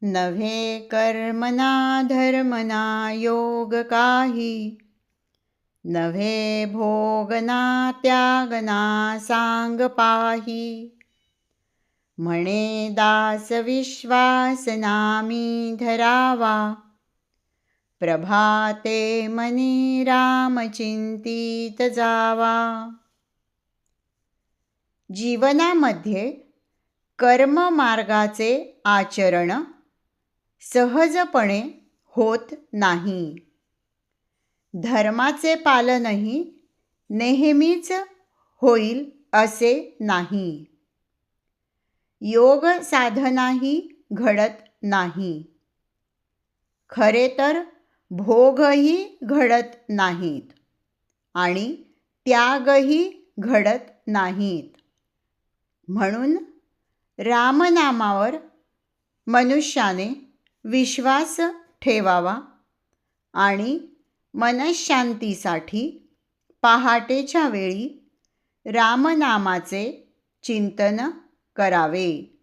नव्हे कर्मना धर्मना योग काही, नव्हे भोगना त्यागना सांग पाही. म्हणे दास विश्वास नामी धरावा, प्रभाते मनी राम चिंतित जावा. जीवनामध्ये कर्म मार्गाचे आचरण सहजपणे होत नाही. धर्माचे पालनही नेहमीच होईल असे नाही. योग साधनाही घडत नाही. खरे तर भोगही घडत नाहीत आणि त्यागही घडत नाहीत. म्हणून रामनामावर मनुष्याने विश्वास ठेवावा आणि मनःशांतीसाठी पहाटेच्या वेळी रामनामाचे चिंतन करावे.